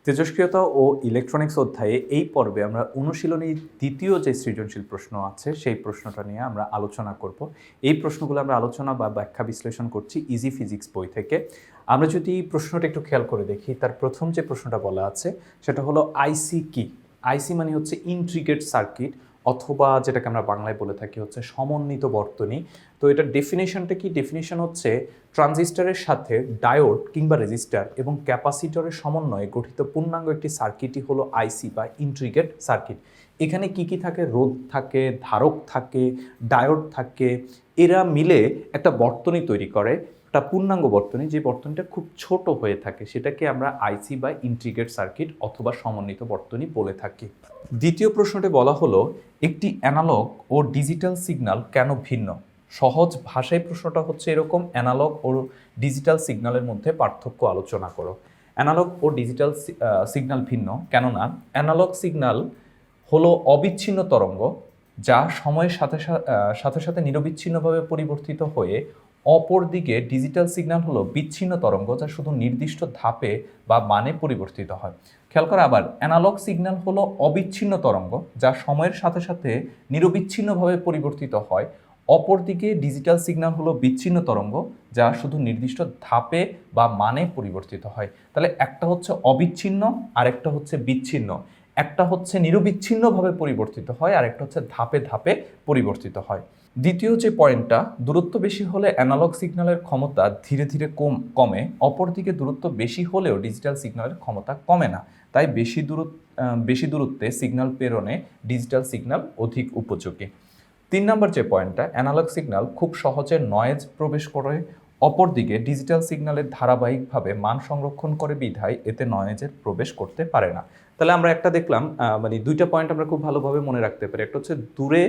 তেজস্ক্রিয়তা ও electronics অধ্যায়ে এই পর্বে আমরা অনুশীলনী দ্বিতীয় যে সৃজনশীল প্রশ্ন আছে সেই প্রশ্নটা নিয়ে আমরা আলোচনা করব। এই প্রশ্নগুলো আমরা আলোচনা বা ব্যাখ্যা বিশ্লেষণ করছি ইজি ফিজিক্স বই থেকে। আমরা যদি প্রশ্নটা একটু খেয়াল করে দেখি, তার প্রথম যে প্রশ্নটা বলা আছে সেটা হলো আইসি কি। আইসি মানে হচ্ছে ইন্ট্রিগেট সার্কিট, অথবা যেটাকে আমরা বাংলায় বলে থাকি হচ্ছে সমন্বিত বর্তনী। তো এটার ডেফিনেশনটা কি? ডেফিনেশন হচ্ছে ট্রানজিস্টরের সাথে ডায়োড কিংবা রেজিস্টার এবং ক্যাপাসিটরের সমন্বয়ে গঠিত পূর্ণাঙ্গ একটি সার্কিটই হলো আইসি বা ইন্ট্রিগেট সার্কিট। এখানে কি কি থাকে? রোধ থাকে, ধারক থাকে, ডায়োড থাকে, এরা মিলে একটা বর্তনী তৈরি করে, একটা পূর্ণাঙ্গ বর্তনী। যে বর্তনীটা খুব ছোট হয়ে থাকে সেটাকে আমরা আইসি বা ইন্ট্রিগেট সার্কিট অথবা সমন্বিত বর্তনী বলে থাকি। দ্বিতীয় প্রশ্নটি বলা হলো একটি অ্যানালগ ও ডিজিটাল সিগন্যাল কেন ভিন্ন? সহজ ভাষায় প্রশ্নটা হচ্ছে এরকম, অ্যানালগ ও ডিজিটাল সিগন্যালের মধ্যে পার্থক্য আলোচনা করো। অ্যানালগ ও ডিজিটাল সিগন্যাল ভিন্ন কেননা অ্যানালগ সিগন্যাল হলো অবিচ্ছিন্ন তরঙ্গ যা সময়ের সাথে সাথে নিরবিচ্ছিন্নভাবে পরিবর্তিত হয়ে, অপরদিকে ডিজিটাল সিগন্যাল হলো বিচ্ছিন্ন তরঙ্গ যা শুধু নির্দিষ্ট ধাপে বা মানে পরিবর্তিত হয়। খেয়াল করা আবার, অ্যানালগ সিগন্যাল হলো অবিচ্ছিন্ন তরঙ্গ যা সময়ের সাথে সাথে নিরবিচ্ছিন্নভাবে পরিবর্তিত হয়, অপরদিকে ডিজিটাল সিগন্যাল হলো বিচ্ছিন্ন তরঙ্গ যা শুধু নির্দিষ্ট ধাপে বা মানে পরিবর্তিত হয়। তাহলে একটা হচ্ছে অবিচ্ছিন্ন আর একটা হচ্ছে বিচ্ছিন্ন, একটা হচ্ছে নিরবিচ্ছিন্নভাবে পরিবর্তিত হয় আর একটা হচ্ছে ধাপে ধাপে পরিবর্তিত হয়। দ্বিতীয় যে পয়েন্টটা, দূরত্ব বেশি হলে অ্যানালগ সিগন্যালের ক্ষমতা ধীরে ধীরে কমে, অপরদিকে দূরত্ব বেশি হলেও ডিজিটাল সিগন্যালের ক্ষমতা কমে না। তাই বেশি দূরত্বে সিগন্যাল প্রেরণে ডিজিটাল সিগন্যাল অধিক উপযোগী। 3 নম্বর যে পয়েন্টটা, অ্যানালগ সিগন্যাল খুব সহজে নয়েজ প্রবেশ করে, অপরদিকে ডিজিটাল সিগন্যালের ধারাবাহিকভাবে মান সংরক্ষণ করে বিধায় এতে নয়েজের প্রবেশ করতে পারে না। তাহলে আমরা একটা দেখলাম, মানে দুইটা পয়েন্ট আমরা খুব ভালোভাবে মনে রাখতে পারি। একটা হচ্ছে দূরে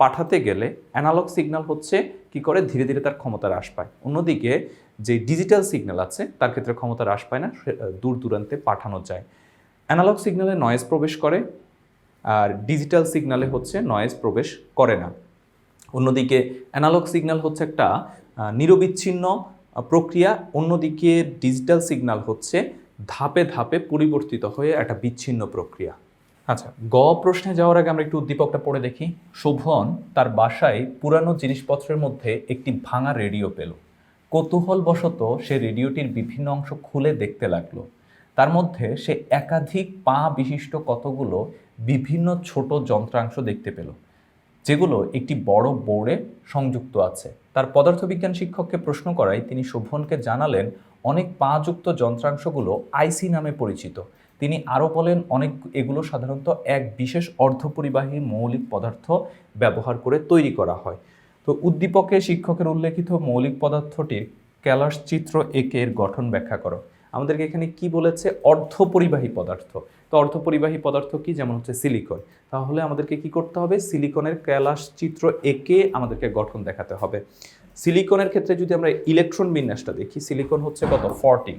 পাঠাতে গেলে অ্যানালগ সিগন্যাল হচ্ছে কি করে, ধীরে ধীরে তার ক্ষমতা হ্রাস পায়। অন্যদিকে যে ডিজিটাল সিগন্যাল আছে তার ক্ষেত্রে ক্ষমতা হ্রাস পায় না, দূর দূরান্তে পাঠানো যায়। অ্যানালগ সিগন্যালে নয়েজ প্রবেশ করে আর ডিজিটাল সিগন্যালে হচ্ছে নয়েজ প্রবেশ করে না। অন্যদিকে অ্যানালগ সিগন্যাল হচ্ছে একটা নিরবিচ্ছিন্ন প্রক্রিয়া, অন্যদিকে ডিজিটাল সিগন্যাল হচ্ছে ধাপে ধাপে পরিবর্তিত হয়ে একটা বিচ্ছিন্ন প্রক্রিয়া। আচ্ছা, গ প্রশ্নে যাওয়ার আগে আমরা একটু উদ্দীপকটা পড়ে দেখি। শোভন তার বাসায় পুরানো জিনিসপত্রের মধ্যে একটি ভাঙা রেডিও পেল। কৌতূহলবশত সে রেডিওটির বিভিন্ন অংশ খুলে দেখতে লাগলো। তার মধ্যে সে একাধিক পা বিশিষ্ট কতগুলো বিভিন্ন ছোট যন্ত্রাংশ দেখতে পেল, যেগুলো একটি বড় বোর্ডে সংযুক্ত আছে। তার পদার্থবিজ্ঞান শিক্ষককে প্রশ্ন করায় তিনি শোভনকে জানালেন অনেক পাযুক্ত যন্ত্রাংশগুলো আইসি নামে পরিচিত। তিনি আরও বলেন এগুলো সাধারণত এক বিশেষ অর্ধপরিবাহী মৌলিক পদার্থ ব্যবহার করে তৈরি করা হয়। তো উদ্দীপকে শিক্ষকের উল্লেখিত মৌলিক পদার্থটির ক্যালাস চিত্র এঁকে এর গঠন ব্যাখ্যা করো। আমাদেরকে এখানে কি বলেছে? অর্ধপরিবাহী পদার্থ। তো অর্ধপরিবাহী পদার্থ কি? যেমন হচ্ছে সিলিকন। তাহলে আমাদেরকে কি করতে হবে? সিলিকনের ক্যালাস চিত্র এঁকে আমাদেরকে গঠন দেখাতে হবে। সিলিকনের ক্ষেত্রে যদি আমরা ইলেকট্রন বিন্যাসটা দেখি, সিলিকন হচ্ছে কত? 40।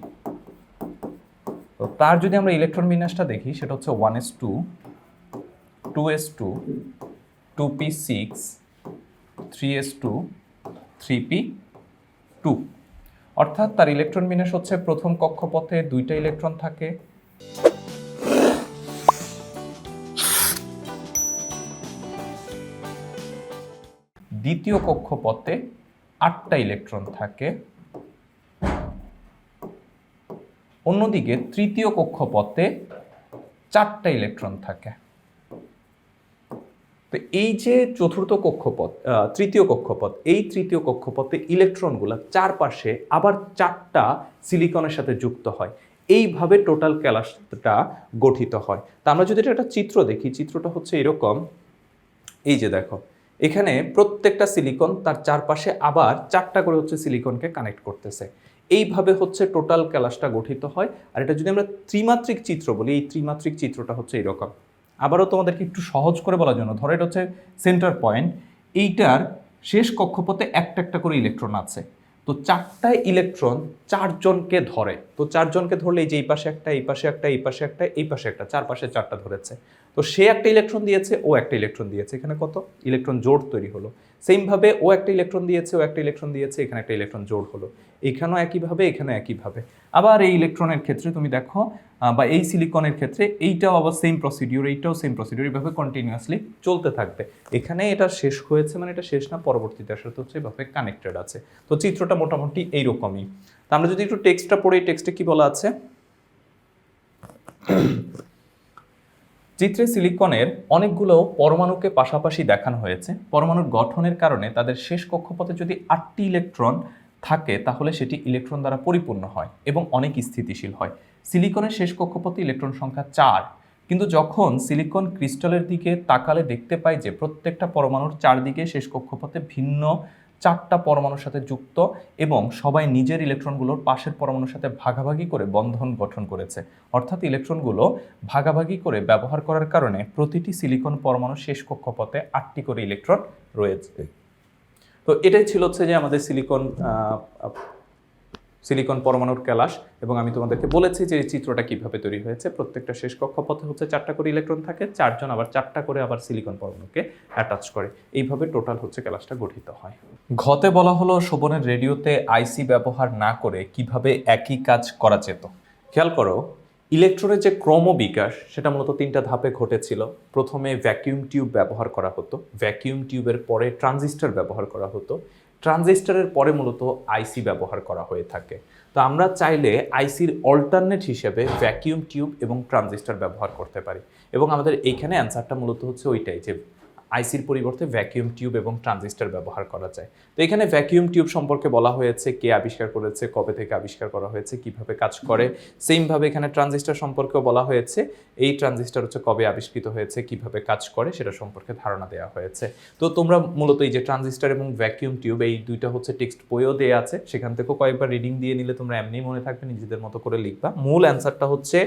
তো তার যদি আমরা ইলেকট্রন বিন্যাসটা দেখি সেটা হচ্ছে 1s2, 2s2, 2p6, 3s2, 3p2। অর্থাৎ তার ইলেকট্রন বিন্যাস হচ্ছে প্রথম কক্ষপথে 2টা ইলেকট্রন থাকে, দ্বিতীয় কক্ষপথে 8টা ইলেকট্রন থাকে, অন্যদিকে তৃতীয় কক্ষপথে 4টা ইলেকট্রন থাকে। তো এই যে তৃতীয় কক্ষপথ, এই তৃতীয় কক্ষপথে ইলেকট্রনগুলো চারপাশে আবার 4টা সিলিকনের সাথে যুক্ত হয়। এইভাবে টোটাল ক্যালাসটা গঠিত হয়। তা আমরা যদি একটা চিত্র দেখি, চিত্রটা হচ্ছে এরকম। এই যে দেখো, এখানে প্রত্যেকটা সিলিকন তার চারপাশে আবার 4টা করে হচ্ছে সিলিকনকে কানেক্ট করতেছে। এইভাবে হচ্ছে টোটাল ক্যালাসটা গঠিত হয়। আর এটা যদি আমরা ত্রিমাত্রিক চিত্র বলি, এই ত্রিমাত্রিক চিত্রটা হচ্ছে এরকম। আবারও তোমাদেরকে একটু সহজ করে বলার জন্য, ধরো এটা হচ্ছে সেন্টার পয়েন্ট, এইটার শেষ কক্ষপথে একটা একটা করে ইলেকট্রন আছে। তো 4টা ইলেকট্রন 4জনকে ধরে, তো 4 জনকে ধরলে এই যে এই পাশে একটা, এই পাশে একটা, এই পাশে একটা, এই পাশে একটা, 4 পাশে 4টা ধরেছে। তো সে একটা ইলেকট্রন দিয়েছে, ও একটা ইলেকট্রন দিয়েছে, এখানে কত ইলেকট্রন জোড় তৈরি হলো। সেমভাবে ও একটা ইলেকট্রন দিয়েছে, ও একটা ইলেকট্রন দিয়েছে, এখানে একটা ইলেকট্রন জোড় হলো। এখানেও একইভাবে, এখানে একইভাবে। আবার এই ইলেকট্রনের ক্ষেত্রে তুমি দেখো বা এই সিলিকনের ক্ষেত্রে এইটাও আবার সেম প্রসিডিউর, এইটাও সেম প্রসিডিউর, এইভাবে কন্টিনিউয়াসলি চলতে থাকবে। এখানে এটা শেষ হয়েছে মানে এটা শেষ না, পরবর্তীটার সাথে হচ্ছে এভাবে কানেক্টেড আছে। তো চিত্রটা মোটামুটি এইরকমই। তো আমরা যদি একটু টেক্সটটা পড়ি, টেক্সটে কি বলা আছে? চিত্রে সিলিকনের অনেকগুলো পরমাণুকে পাশাপাশি দেখানো হয়েছে। পরমাণুর গঠনের কারণে তাদের শেষ কক্ষপথে যদি 8টি ইলেকট্রন থাকে তাহলে সেটি ইলেকট্রন দ্বারা পরিপূর্ণ হয় এবং অনেক স্থিতিশীল হয়। সিলিকনের শেষ কক্ষপথে ইলেকট্রন সংখ্যা 4, কিন্তু যখন সিলিকন ক্রিস্টালের দিকে তাকালে দেখতে পাই যে প্রত্যেকটা পরমাণুর চারদিকে শেষ কক্ষপথে ভিন্ন 4টা পরমাণুর সাথে যুক্ত এবং সবাই নিজের ইলেকট্রনগুলোর পাশের পরমাণুর সাথে ভাগাভাগি করে বন্ধন গঠন করেছে। অর্থাৎ ইলেকট্রনগুলো ভাগাভাগি করে ব্যবহার করার কারণে প্রতিটি সিলিকন পরমাণুর শেষ কক্ষপথে 8টি করে ইলেকট্রন রয়েছে। তো এটাই ছিল হচ্ছে যে আমাদের সিলিকন পরমাণুর ক্যালাস। এবং আমি তোমাদেরকে বলেছি যে এই চিত্রটা কিভাবে তৈরি হয়েছে। প্রত্যেকটা শেষ কক্ষপথে হচ্ছে 4টা করে ইলেকট্রন থাকে, 4 জন আবার 4টা করে আবার সিলিকন পরমাণুকে অ্যাটাচ করে। এইভাবে টোটাল হচ্ছে ক্যালাসটা গঠিত হয়। ঘতে বলা হলো শোভনের রেডিওতে আইসি ব্যবহার না করে কিভাবে একই কাজ করা যেত। খেয়াল করো, ইলেকট্রনের যে ক্রমবিকাশ সেটা মূলত 3টা ধাপে ঘটেছিল। প্রথমে ভ্যাকিউম টিউব ব্যবহার করা হতো, ভ্যাকিউম টিউবের পরে ট্রানজিস্টর ব্যবহার করা হতো, ট্রানজিস্টরের পরে মূলত আইসি ব্যবহার করা হয়ে থাকে। তো আমরা চাইলে আইসির অল্টারনেট হিসেবে ভ্যাকিউম টিউব এবং ট্রানজিস্টর ব্যবহার করতে পারি। এবং আমাদের এইখানে অ্যান্সারটা মূলত হচ্ছে ওইটাই, যে আইসির পরিবর্তে ভ্যাকিউম টিউব এবং ট্রানজিস্টর ব্যবহার করা যায়। তো এখানে ভ্যাকিউম টিউব সম্পর্কে বলা হয়েছে, কে আবিষ্কার করেছে, কবে থেকে আবিষ্কার করা হয়েছে, কিভাবে কাজ করে। সেমভাবে এখানে ট্রানজিস্টর সম্পর্কেও বলা হয়েছে, এই ট্রানজিস্টর হচ্ছে কবে আবিষ্কৃত হয়েছে, কিভাবে কাজ করে সেটা সম্পর্কে ধারণা দেওয়া হয়েছে। তো তোমরা মূলত এই যে ট্রানজিস্টর এবং ভ্যাকিউম টিউব, এই দুইটা হচ্ছে টেক্সট বইও দেওয়া আছে, সেখান থেকেও কয়েকবার রিডিং দিয়ে নিলে তোমরা এমনি মনে থাকবে, নিজেদের মতো করে লিখবা। মূল অ্যান্সারটা হচ্ছে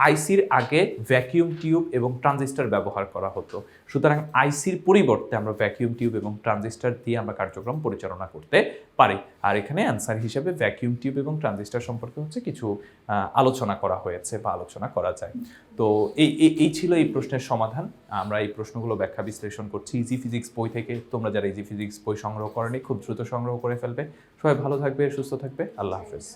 আইসির আগে ভ্যাকিউম টিউব এবং ট্রানজিস্টর ব্যবহার করা হতো। সুতরাং আইসির পরিবর্তে আমরা ভ্যাকিউম টিউব এবং ট্রানজিস্টর দিয়ে আমরা কার্যক্রম পরিচালনা করতে পারি। আর এখানে অ্যান্সার হিসেবে ভ্যাকিউম টিউব এবং ট্রানজিস্টর সম্পর্কে হচ্ছে কিছু আলোচনা করা হয়েছে বা আলোচনা করা যায়। তো এই ছিল এই প্রশ্নের সমাধান। আমরা এই প্রশ্নগুলো ব্যাখ্যা বিশ্লেষণ করছি ইজি ফিজিক্স বই থেকে। তোমরা যারা ইজি ফিজিক্স বই সংগ্রহ করেনি খুব দ্রুত সংগ্রহ করে ফেলবে। সবাই ভালো থাকবে, সুস্থ থাকবে। আল্লাহ হাফেজ।